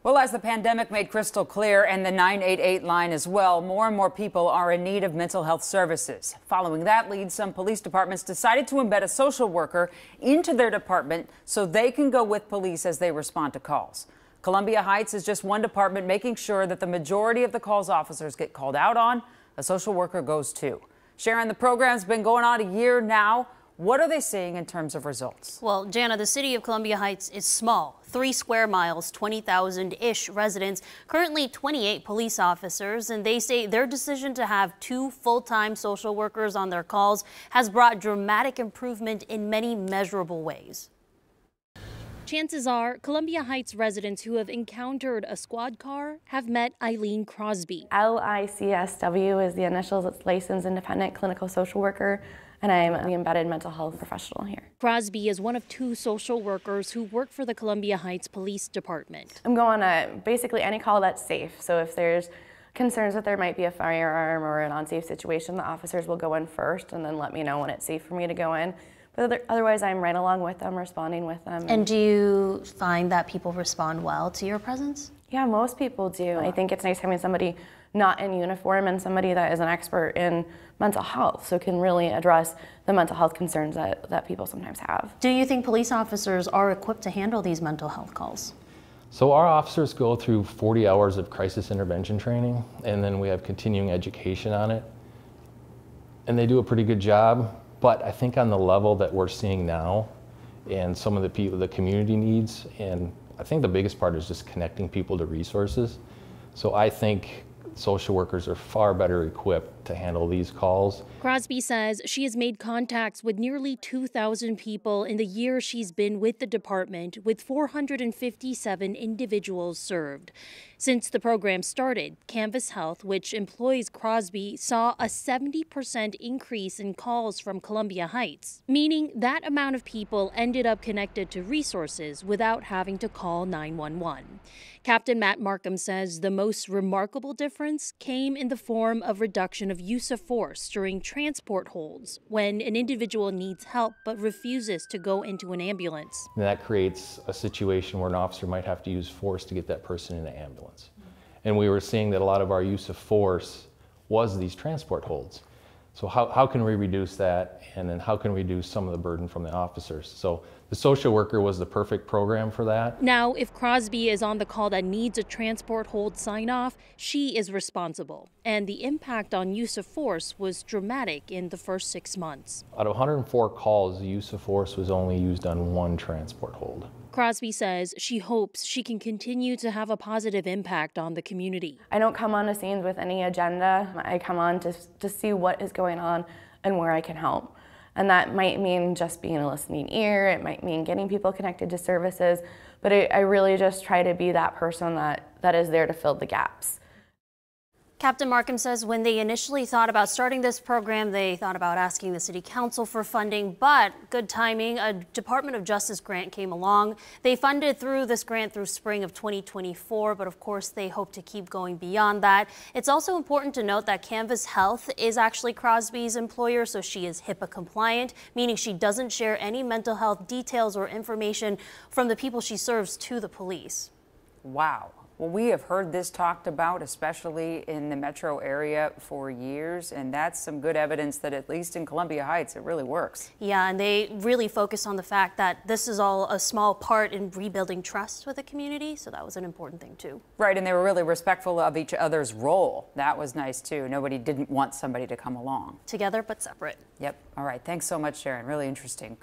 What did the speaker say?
Well, as the pandemic made crystal clear, and the 988 line as well, more and more people are in need of mental health services. Following that lead, some police departments decided to embed a social worker into their department so they can go with police as they respond to calls. Columbia Heights is just one department making sure that the majority of the calls officers get called out on, a social worker goes too. Sharon, the program's been going on a year now. What are they seeing in terms of results? Well, Jana, the city of Columbia Heights is small, 3 square miles, 20,000-ish residents, currently 28 police officers, and they say their decision to have 2 full-time social workers on their calls has brought dramatic improvement in many measurable ways. Chances are Columbia Heights residents who have encountered a squad car have met Eileen Crosby. LICSW is the initials. It's Licensed Independent Clinical Social Worker, and I'm the embedded mental health professional here. Crosby is one of 2 social workers who work for the Columbia Heights Police Department. I'm going to basically any call that's safe. So if there's concerns that there might be a firearm or an unsafe situation, the officers will go in first and then let me know when it's safe for me to go in. But otherwise, I'm right along with them, responding with them. And do you find that people respond well to your presence? Yeah, most people do. I think it's nice having somebody not in uniform and somebody that is an expert in mental health, so can really address the mental health concerns that people sometimes have. Do you think police officers are equipped to handle these mental health calls? So our officers go through 40 hours of crisis intervention training, and then we have continuing education on it. And they do a pretty good job, but I think on the level that we're seeing now and some of the people, the community needs, and I think the biggest part is just connecting people to resources. So I think social workers are far better equipped to handle these calls. Crosby says she has made contacts with nearly 2,000 people in the year she's been with the department, with 457 individuals served. Since the program started, Canvas Health, which employs Crosby, saw a 70% increase in calls from Columbia Heights, meaning that amount of people ended up connected to resources without having to call 911. Captain Matt Markham says the most remarkable difference came in the form of reduction of use of force during transport holds, when an individual needs help but refuses to go into an ambulance. And that creates a situation where an officer might have to use force to get that person in an ambulance. And we were seeing that a lot of our use of force was these transport holds. So how can we reduce that, and then how can we reduce some of the burden from the officers? So the social worker was the perfect program for that. Now, if Crosby is on the call that needs a transport hold sign-off, she is responsible. And the impact on use of force was dramatic in the first 6 months. Out of 104 calls, the use of force was only used on 1 transport hold. Crosby says she hopes she can continue to have a positive impact on the community. I don't come on the scenes with any agenda. I come on to see what is going on and where I can help. And that might mean just being a listening ear, it might mean getting people connected to services, but I really just try to be that person that is there to fill the gaps. Captain Markham says when they initially thought about starting this program, they thought about asking the City Council for funding, but good timing, a Department of Justice grant came along. They funded through this grant through spring of 2024, but of course they hope to keep going beyond that. It's also important to note that Canvas Health is actually Crosby's employer, so she is HIPAA compliant, meaning she doesn't share any mental health details or information from the people she serves to the police. Wow. Well, we have heard this talked about, especially in the metro area, for years, and that's some good evidence that at least in Columbia Heights, it really works. Yeah, and they really focus on the fact that this is all a small part in rebuilding trust with the community, so that was an important thing too. Right, and they were really respectful of each other's role. That was nice too. Nobody didn't want somebody to come along. Together but separate. Yep. All right. Thanks so much, Sharon. Really interesting.